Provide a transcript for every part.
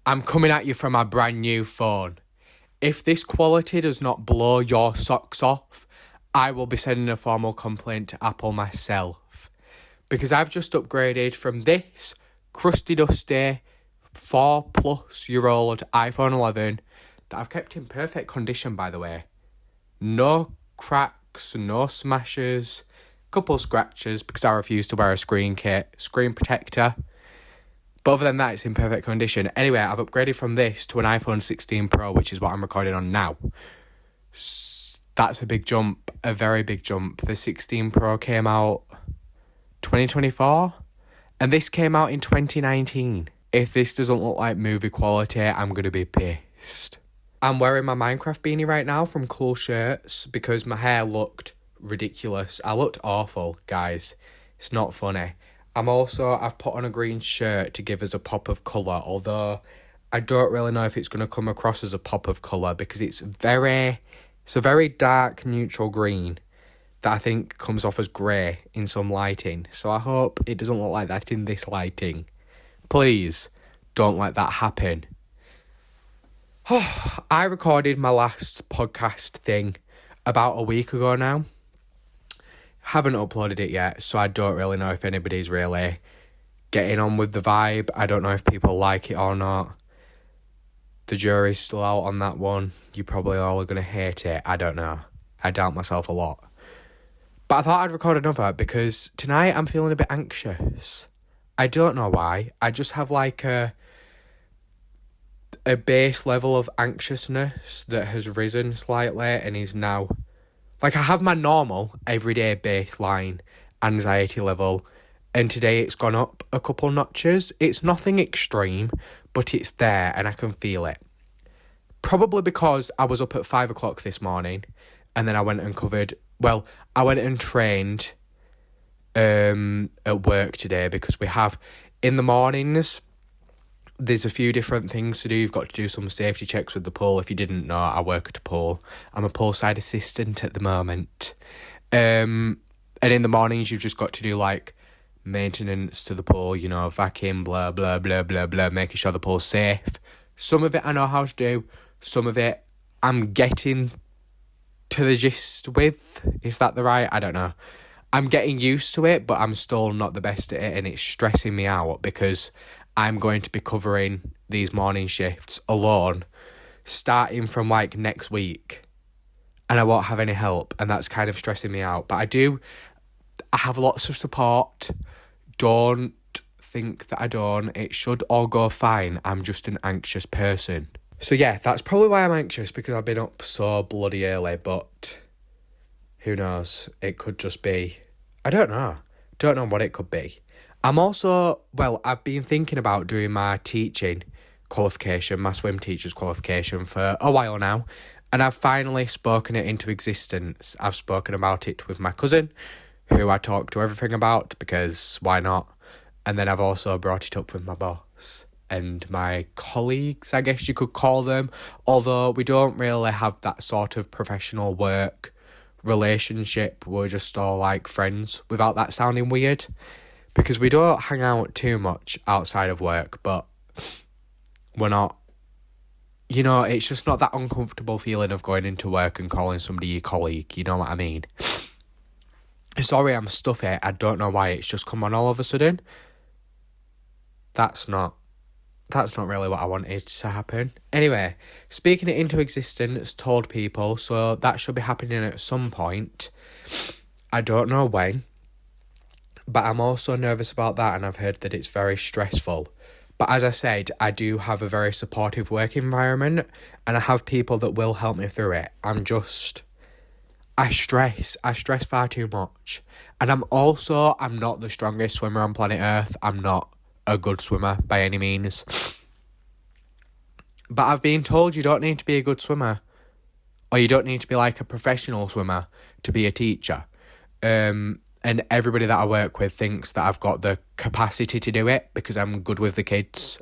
I'm coming at you from my brand new phone. If this quality does not blow your socks off, I will be sending a formal complaint to Apple myself. Because I've just upgraded from this crusty dusty 4+-year-old iPhone 11 that I've kept in perfect condition, by the way. No cracks, no smashes, couple scratches because I refuse to wear a screen protector. But other than that, it's in perfect condition. Anyway, I've upgraded from this to an iPhone 16 Pro, which is what I'm recording on now. That's a big jump, a very big jump. The 16 Pro came out 2024, and this came out in 2019. If this doesn't look like movie quality, I'm going to be pissed. I'm wearing my Minecraft beanie right now from Cool Shirts because my hair looked ridiculous. I looked awful, guys. It's not funny. I've put on a green shirt to give us a pop of colour, although I don't really know if it's going to come across as a pop of colour because it's a very dark neutral green that I think comes off as grey in some lighting. So I hope it doesn't look like that in this lighting. Please don't let that happen. I recorded my last podcast thing about a week ago now. Haven't uploaded it yet, so I don't really know if anybody's really getting on with the vibe. I don't know if people like it or not. The jury's still out on that one. You probably all are going to hate it. I don't know. I doubt myself a lot. But I thought I'd record another because tonight I'm feeling a bit anxious. I don't know why. I just have like a base level of anxiousness that has risen slightly and is now... Like, I have my normal, everyday baseline anxiety level, and today it's gone up a couple notches. It's nothing extreme, but it's there, and I can feel it. Probably because I was up at 5 o'clock this morning, and then I went and trained at work today, because we have, in the mornings... There's a few different things to do. You've got to do some safety checks with the pool. If you didn't know, I work at a pool. I'm a poolside assistant at the moment. And in the mornings, you've just got to do, like, maintenance to the pool, you know, vacuum, blah, blah, blah, blah, blah, making sure the pool's safe. Some of it I know how to do. Some of it I'm getting to the gist with. Is that the right? I don't know. I'm getting used to it, but I'm still not the best at it, and it's stressing me out because... I'm going to be covering these morning shifts alone, starting from like next week, and I won't have any help, and that's kind of stressing me out. But I have lots of support. Don't think that I don't. It should all go fine. I'm just an anxious person. So yeah, that's probably why I'm anxious, because I've been up so bloody early, but who knows? It could just be, I don't know. Don't know what it could be. I've been thinking about doing my teaching qualification, my swim teacher's qualification for a while now, and I've finally spoken it into existence. I've spoken about it with my cousin, who I talk to everything about, because why not? And then I've also brought it up with my boss and my colleagues, I guess you could call them, although we don't really have that sort of professional work relationship. We're just all like friends, without that sounding weird. Because we don't hang out too much outside of work, but we're not, you know, it's just not that uncomfortable feeling of going into work and calling somebody your colleague, you know what I mean? Sorry, I'm stuffy, I don't know why, it's just come on all of a sudden. That's not really what I wanted to happen. Anyway, speaking it into existence, told people, so that should be happening at some point. I don't know when. But I'm also nervous about that, and I've heard that it's very stressful. But as I said, I do have a very supportive work environment, and I have people that will help me through it. I stress far too much. And I'm not the strongest swimmer on planet Earth. I'm not a good swimmer by any means. But I've been told you don't need to be a good swimmer, or you don't need to be like a professional swimmer to be a teacher. And everybody that I work with thinks that I've got the capacity to do it because I'm good with the kids,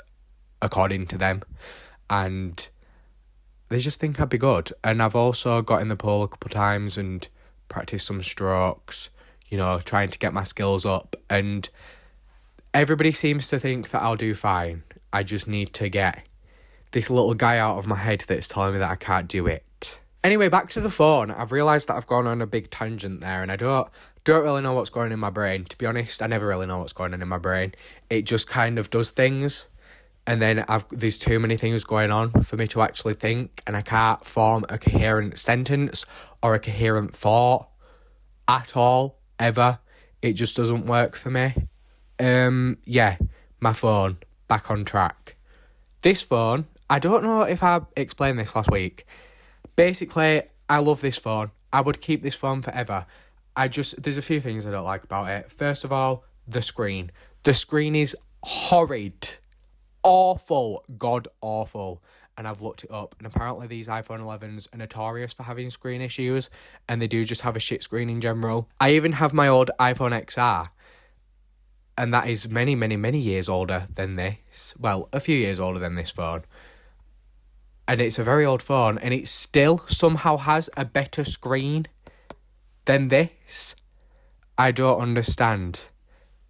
according to them. And they just think I'd be good. And I've also got in the pool a couple of times and practiced some strokes, you know, trying to get my skills up. And everybody seems to think that I'll do fine. I just need to get this little guy out of my head that's telling me that I can't do it. Anyway, back to the phone. I've realised that I've gone on a big tangent there, and I don't really know what's going on in my brain. To be honest, I never really know what's going on in my brain. It just kind of does things, and then there's too many things going on for me to actually think, and I can't form a coherent sentence or a coherent thought at all, ever. It just doesn't work for me. Yeah, my phone, back on track. This phone, I don't know if I explained this last week. Basically, I love this phone. I would keep this phone forever. There's a few things I don't like about it. First of all, the screen. The screen is horrid. Awful. God awful. And I've looked it up, and apparently these iPhone 11s are notorious for having screen issues, and they do just have a shit screen in general. I even have my old iPhone XR, and that is many, many, many years older than this. Well, a few years older than this phone. And it's a very old phone, and it still somehow has a better screen than this. I don't understand.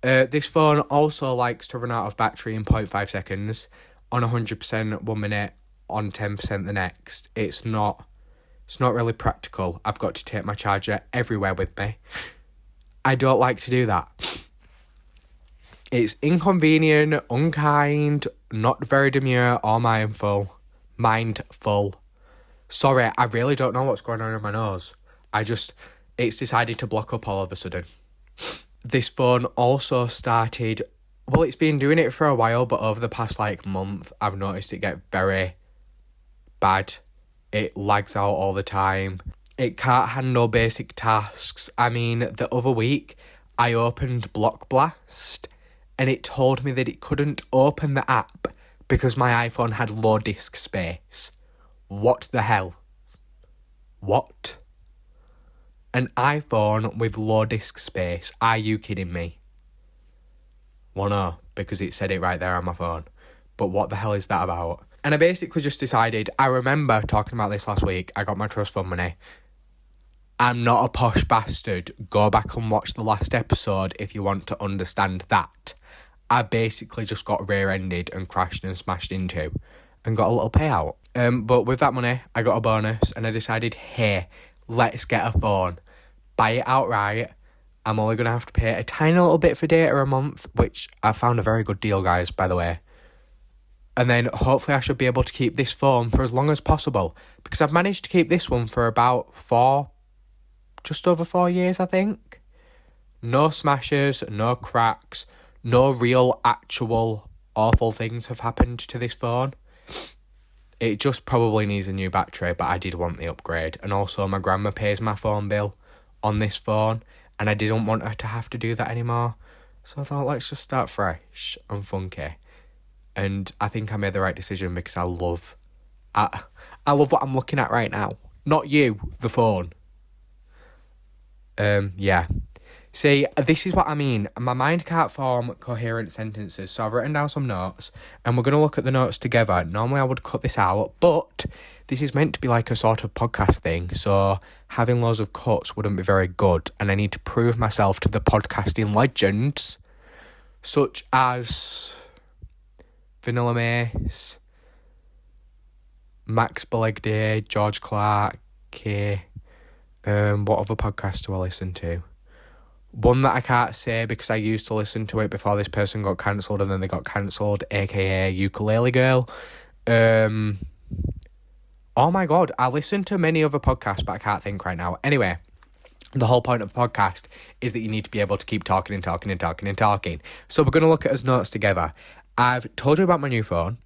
This phone also likes to run out of battery in 0.5 seconds, on 100% 1 minute, on 10% the next. It's not really practical. I've got to take my charger everywhere with me. I don't like to do that. It's inconvenient, unkind, not very demure or mindful. Sorry, I really don't know what's going on in my nose. It's decided to block up all of a sudden. This phone also started, well, it's been doing it for a while, but over the past month, I've noticed it get very bad. It lags out all the time. It can't handle basic tasks. I mean, the other week, I opened Block Blast, and it told me that it couldn't open the app because my iPhone had low disk space. What the hell? What? An iPhone with low disk space? Are you kidding me? Well, no, because it said it right there on my phone. But what the hell is that about? And I basically just decided, I remember talking about this last week, I got my trust fund money. I'm not a posh bastard. Go back and watch the last episode if you want to understand that. I basically just got rear-ended and crashed and smashed into and got a little payout. But with that money, I got a bonus and I decided, hey, let's get a phone. Buy it outright. I'm only going to have to pay a tiny little bit for data a month, which I found a very good deal, guys, by the way. And then hopefully I should be able to keep this phone for as long as possible, because I've managed to keep this one for about just over 4 years, I think. No smashes, no cracks, no real actual awful things have happened to this phone. It just probably needs a new battery, but I did want the upgrade. And also my grandma pays my phone bill on this phone, and I didn't want her to have to do that anymore. So I thought, let's just start fresh and funky. And I think I made the right decision because I love what I'm looking at right now. Not you, the phone. Yeah. See, this is what I mean. My mind can't form coherent sentences, so I've written down some notes, and we're going to look at the notes together. Normally I would cut this out, but this is meant to be like a sort of podcast thing, so having loads of cuts wouldn't be very good, and I need to prove myself to the podcasting legends, such as Vanilla Mace, Max Belegday, George Clark, what other podcast do I listen to? One that I can't say because I used to listen to it before this person got cancelled and then they got cancelled, aka Ukulele Girl. Oh my God, I listen to many other podcasts, but I can't think right now. Anyway, the whole point of the podcast is that you need to be able to keep talking and talking and talking and talking. So we're going to look at his notes together. I've told you about my new phone.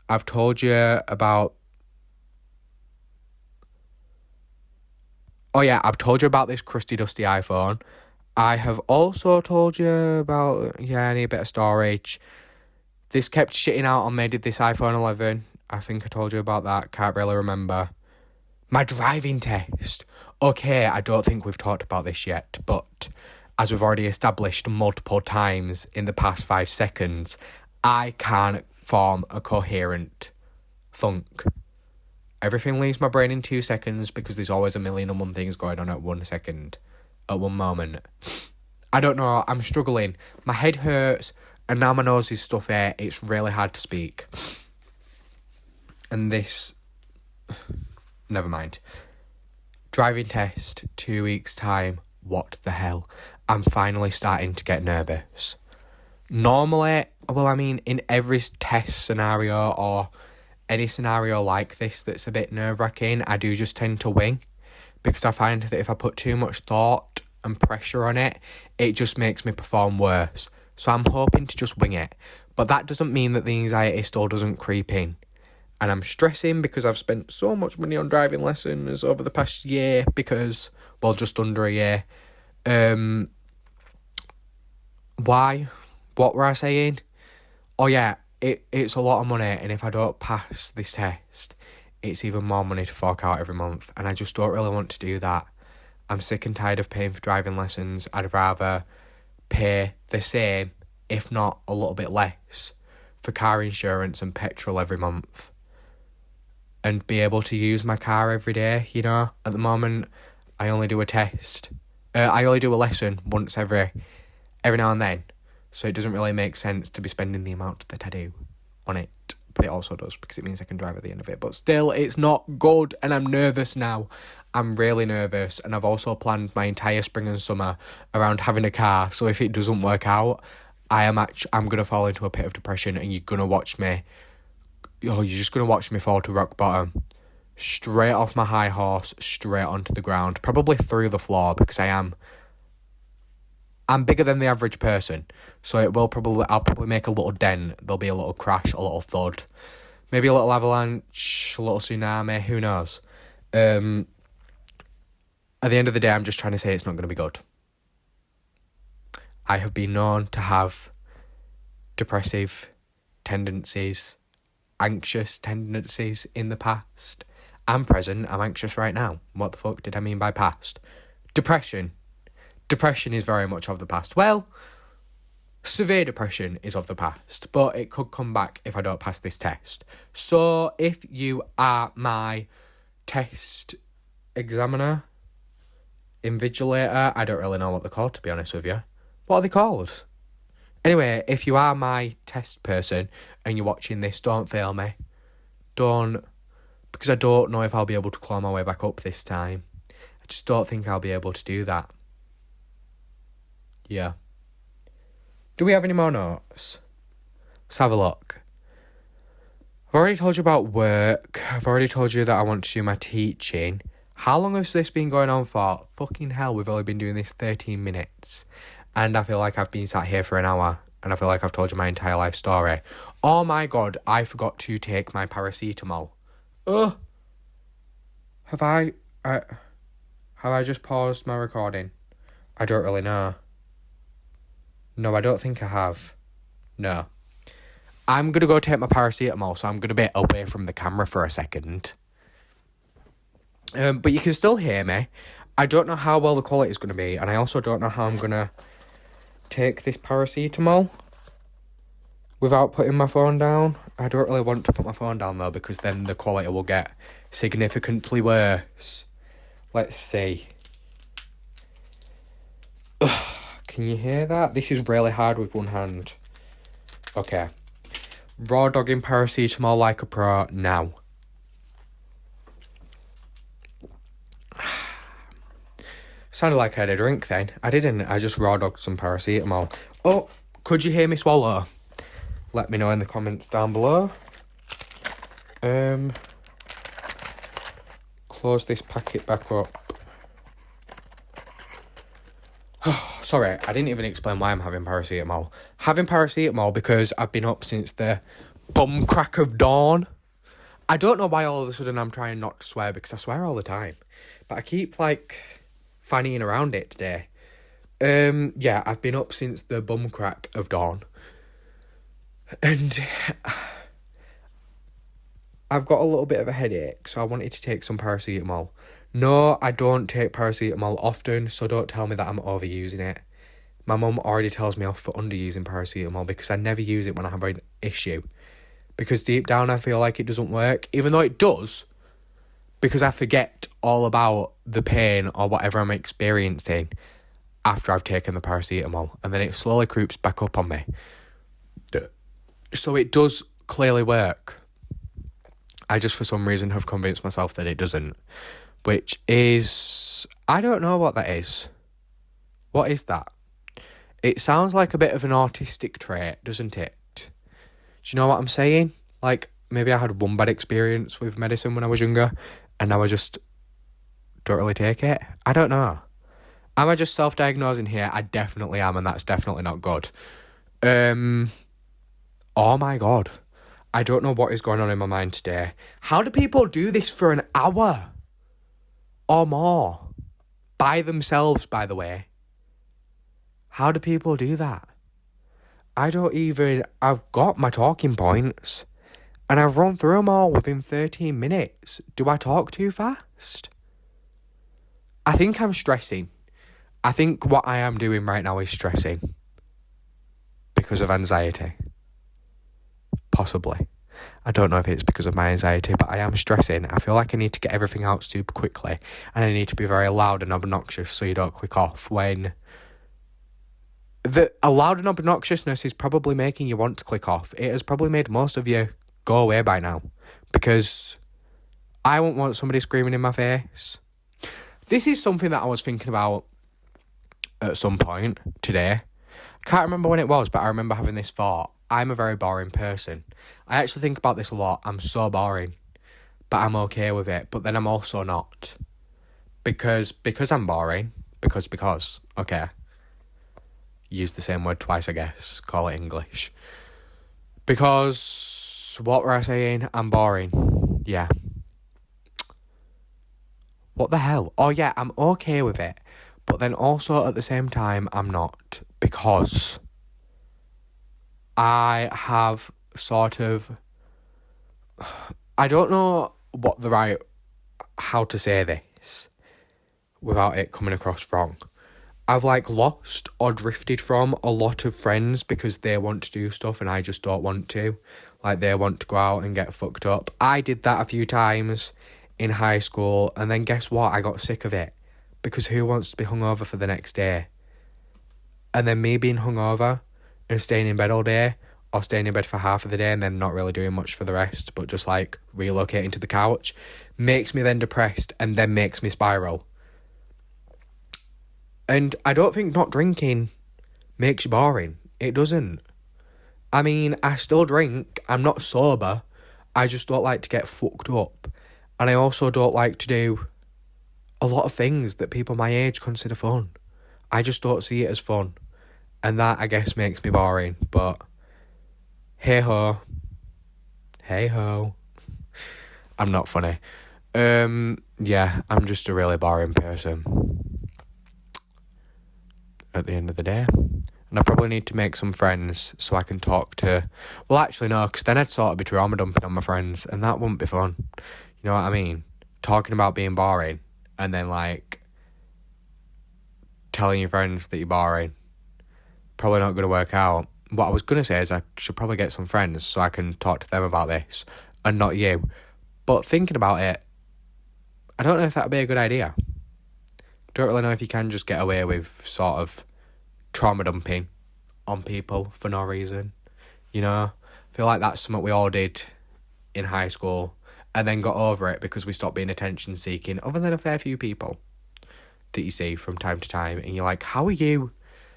I've told you about... Oh yeah, I've told you about this crusty dusty iPhone. I have also told you about, I need a bit of storage. This kept shitting out on me, did this iPhone 11. I think I told you about that, can't really remember. My driving test. Okay, I don't think we've talked about this yet, but as we've already established multiple times in the past 5 seconds, I can't form a coherent thunk. Everything leaves my brain in 2 seconds because there's always a million and one things going on at 1 second. At one moment. I don't know, I'm struggling. My head hurts, and now my nose is stuffy. It's really hard to speak. And this... Never mind. Driving test, 2 weeks' time. What the hell? I'm finally starting to get nervous. Normally, in every test scenario or any scenario like this that's a bit nerve-wracking, I do just tend to wing. Because I find that if I put too much thought and pressure on it, it just makes me perform worse. So I'm hoping to just wing it. But that doesn't mean that the anxiety still doesn't creep in. And I'm stressing because I've spent so much money on driving lessons over the past year just under a year. Why? What were I saying? Oh yeah, it's a lot of money, and if I don't pass this test, it's even more money to fork out every month, and I just don't really want to do that. I'm sick and tired of paying for driving lessons. I'd rather pay the same, if not a little bit less, for car insurance and petrol every month, and be able to use my car every day, you know? At the moment, I only do a test. I only do a lesson once every now and then, so it doesn't really make sense to be spending the amount that I do on it. But it also does, because it means I can drive at the end of it. But still, it's not good, and I'm nervous now. I'm really nervous, and I've also planned my entire spring and summer around having a car, so if it doesn't work out, I'm going to fall into a pit of depression, and you're going to watch me... you're just going to watch me fall to rock bottom. Straight off my high horse, straight onto the ground. Probably through the floor, because I'm bigger than the average person. So I'll probably make a little dent. There'll be a little crash, a little thud. Maybe a little avalanche, a little tsunami, who knows. At the end of the day, I'm just trying to say it's not going to be good. I have been known to have depressive tendencies, anxious tendencies in the past. I'm present, I'm anxious right now. What the fuck did I mean by past? Depression. Depression is very much of the past. Well, severe depression is of the past, but it could come back if I don't pass this test. So, if you are my test examiner, invigilator, I don't really know what they're called, to be honest with you. What are they called? Anyway, if you are my test person and you're watching this, don't fail me. Because I don't know if I'll be able to claw my way back up this time. I just don't think I'll be able to do that. Yeah. Do we have any more notes? Let's have a look. I've already told you about work. I've already told you that I want to do my teaching. How long has this been going on for? Fucking hell, we've only been doing this 13 minutes. And I feel like I've been sat here for an hour. And I feel like I've told you my entire life story. Oh my god, I forgot to take my paracetamol. Have I just paused my recording? I don't really know. No, I don't think I have. No. I'm going to go take my paracetamol, so I'm going to be away from the camera for a second. But you can still hear me. I don't know how well the quality is going to be, and I also don't know how I'm going to take this paracetamol without putting my phone down. I don't really want to put my phone down, though, because then the quality will get significantly worse. Let's see. Can you hear that? This is really hard with one hand. Okay. Raw dogging paracetamol like a pro now. Sounded like I had a drink then. I didn't. I just raw dogged some paracetamol. Oh, could you hear me swallow? Let me know in the comments down below. Close this packet back up. Sorry, I didn't even explain why I'm having paracetamol. Having paracetamol because I've been up since the bum crack of dawn. I don't know why all of a sudden I'm trying not to swear, because I swear all the time. But I keep, fannying around it today. Yeah, I've been up since the bum crack of dawn. And I've got a little bit of a headache, so I wanted to take some paracetamol. No, I don't take paracetamol often, so don't tell me that I'm overusing it. My mum already tells me off for underusing paracetamol because I never use it when I have an issue. Because deep down I feel like it doesn't work, even though it does, because I forget all about the pain or whatever I'm experiencing after I've taken the paracetamol, and then it slowly creeps back up on me. So it does clearly work. I just for some reason have convinced myself that it doesn't. Which is... I don't know what that is. What is that? It sounds like a bit of an autistic trait, doesn't it? Do you know what I'm saying? Like, maybe I had one bad experience with medicine when I was younger, and now I just don't really take it. I don't know. Am I just self-diagnosing here? I definitely am, and that's definitely not good. Oh my God. I don't know what is going on in my mind today. How do people do this for an hour? Or more? By themselves, by the way. How do people do that? I've got my talking points, and I've run through them all within 13 minutes. Do I talk too fast? I think I'm stressing. I think what I am doing right now is stressing. Because of anxiety. Possibly. I don't know if it's because of my anxiety, but I am stressing. I feel like I need to get everything out super quickly, and I need to be very loud and obnoxious so you don't click off when... A loud and obnoxiousness is probably making you want to click off. It has probably made most of you go away by now, because I won't want somebody screaming in my face. This is something that I was thinking about at some point today. Can't remember when it was, but I remember having this thought. I'm a very boring person. I actually think about this a lot. I'm so boring, but I'm okay with it. But then I'm also not, because I'm boring. Because okay. Use the same word twice, I guess. Call it English. Because, what were I saying? I'm boring. Yeah. What the hell? Oh yeah, I'm okay with it. But then also at the same time, I'm not. Because I have sort of... I don't know how to say this without it coming across wrong. I've lost or drifted from a lot of friends because they want to do stuff and I just don't want to. They want to go out and get fucked up. I did that a few times in high school, and then guess what? I got sick of it. Because who wants to be hungover for the next day? And then me being hungover and staying in bed all day, or staying in bed for half of the day and then not really doing much for the rest, but just relocating to the couch, makes me then depressed and then makes me spiral. And I don't think not drinking makes you boring. It doesn't. I mean, I still drink. I'm not sober. I just don't like to get fucked up. And I also don't like to do a lot of things that people my age consider fun. I just don't see it as fun. And that, I guess, makes me boring. But, hey-ho. Hey-ho. I'm not funny. Yeah, I'm just a really boring person at the end of the day. And I probably need to make some friends so I can talk to... Well, actually, no, because then I'd sort of be trauma dumping on my friends, and that wouldn't be fun. You know what I mean? Talking about being boring, and then, telling your friends that you're boring. Probably not going to work out. What I was going to say is I should probably get some friends so I can talk to them about this, and not you. But thinking about it, I don't know if that would be a good idea. Don't really know if you can just get away with sort of trauma dumping on people for no reason. You know? I feel like that's something we all did in high school and then got over it because we stopped being attention seeking, other than a fair few people that you see from time to time, and you're like, how are you?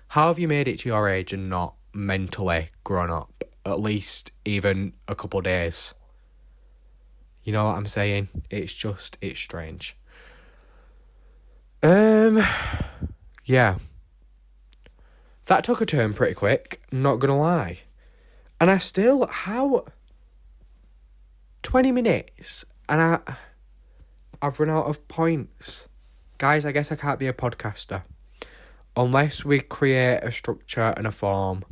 How have you made it to your age and not mentally grown up? At least even a couple of days. You know what I'm saying? It's strange. Yeah. That took a turn pretty quick, not gonna lie. And I still, 20 minutes, and I've run out of points. Guys, I guess I can't be a podcaster. Unless we create a structure and a form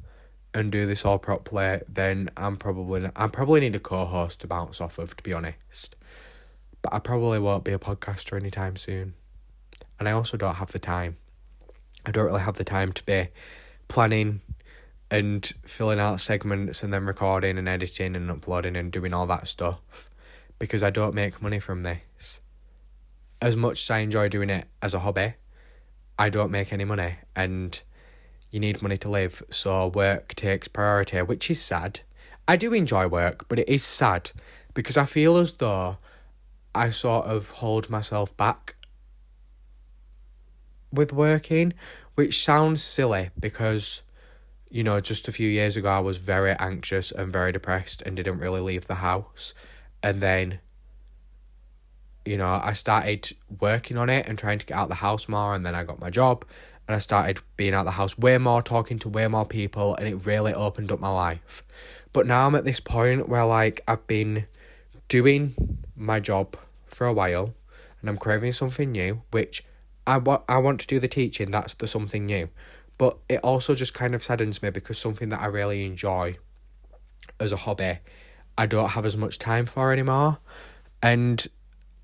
and do this all properly, then I probably need a co-host to bounce off of, to be honest. But I probably won't be a podcaster anytime soon. And I also don't have the time. I don't really have the time to be planning and filling out segments and then recording and editing and uploading and doing all that stuff, because I don't make money from this. As much as I enjoy doing it as a hobby, I don't make any money, and you need money to live, so work takes priority, which is sad. I do enjoy work, but it is sad because I feel as though I sort of hold myself back with working, which sounds silly because, you know, just a few years ago I was very anxious and very depressed and didn't really leave the house. And then, you know, I started working on it and trying to get out of the house more, and then I got my job and I started being out of the house way more, talking to way more people, and it really opened up my life. But now I'm at this point where, like, I've been doing my job for a while and I'm craving something new, which I want to do the teaching, that's the something new. But it also just kind of saddens me because something that I really enjoy as a hobby, I don't have as much time for anymore. And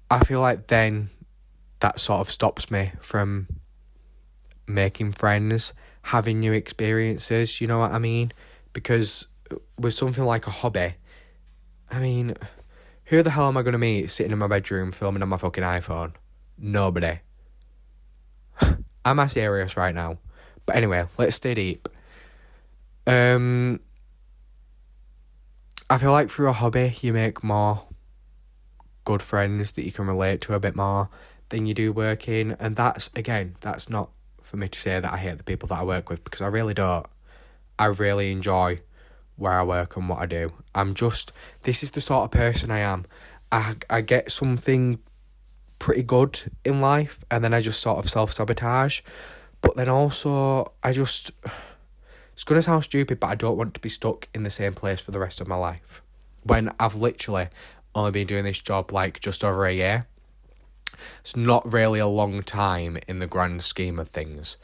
I feel like then that sort of stops me from making friends, having new experiences, you know what I mean? Because with something like a hobby, I mean, who the hell am I going to meet sitting in my bedroom filming on my fucking iPhone? Nobody. Am I serious right now? But anyway, let's stay deep. I feel like through a hobby you make more good friends that you can relate to a bit more than you do working. And that's not for me to say that I hate the people that I work with, because I really don't. I really enjoy where I work and what I do. This is the sort of person I am. I get something pretty good in life and then I just sort of self-sabotage. But then also, it's going to sound stupid, but I don't want to be stuck in the same place for the rest of my life. When I've literally only been doing this job like just over a year. It's not really a long time in the grand scheme of things.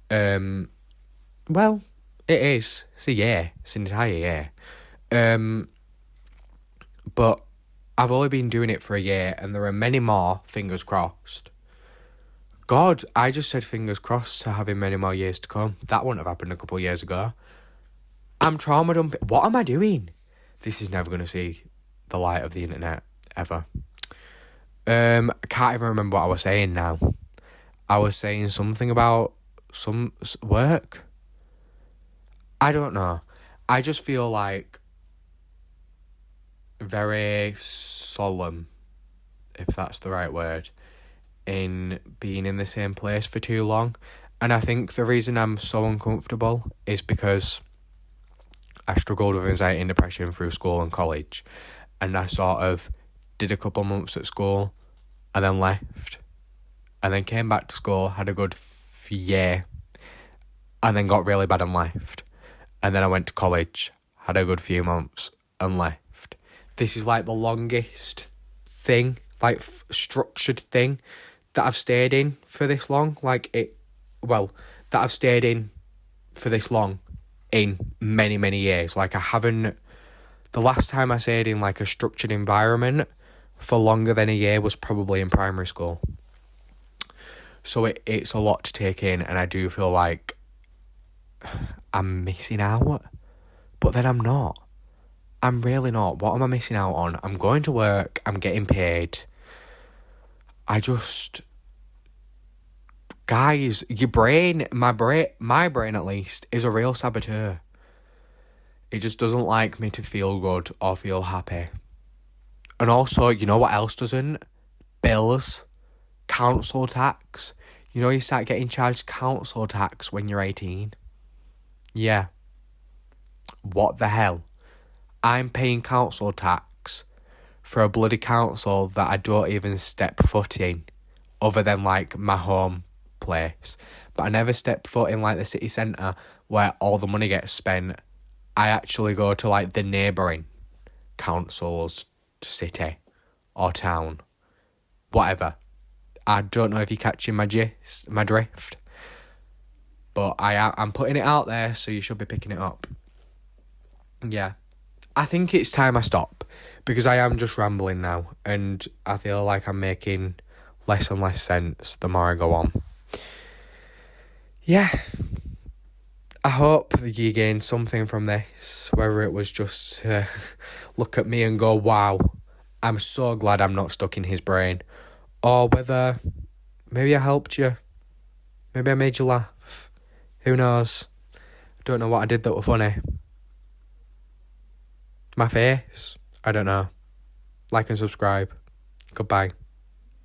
Well, it is. It's a year. It's an entire year. But I've only been doing it for a year and there are many more, fingers crossed. God, I just said fingers crossed to having many more years to come. That wouldn't have happened a couple of years ago. I'm trauma dumping. What am I doing? This is never going to see the light of the internet, ever. I can't even remember what I was saying now. I was saying something about some work. I don't know. I just feel like very solemn, if that's the right word, in being in the same place for too long. And I think the reason I'm so uncomfortable is because I struggled with anxiety and depression through school and college, and I sort of did a couple months at school and then left and then came back to school, had a good year and then got really bad and left, and then I went to college, had a good few months and left. This is like the longest thing, like structured thing that I've stayed in for this long. That I've stayed in for this long in many, many years. Like the last time I stayed in like a structured environment for longer than a year was probably in primary school. So it's a lot to take in, and I do feel like I'm missing out. But then I'm not. I'm really not. What am I missing out on? I'm going to work, I'm getting paid. Guys, my brain at least, is a real saboteur. It just doesn't like me to feel good or feel happy. And also, you know what else doesn't? Bills. Council tax. You know you start getting charged council tax when you're 18. Yeah. What the hell? I'm paying council tax for a bloody council that I don't even step foot in, other than like my home place. But I never step foot in like the city centre where all the money gets spent. I actually go to like the neighbouring councils, city or town, whatever. I don't know if you're catching my drift, but I'm putting it out there, so you should be picking it up. Yeah, I think it's time I stop, because I am just rambling now, and I feel like I'm making less and less sense the more I go on. Yeah, I hope you gained something from this, whether it was just to look at me and go, wow, I'm so glad I'm not stuck in his brain, or whether maybe I helped you, maybe I made you laugh, who knows. I don't know what I did that was funny. My face? I don't know. Like and subscribe. Goodbye.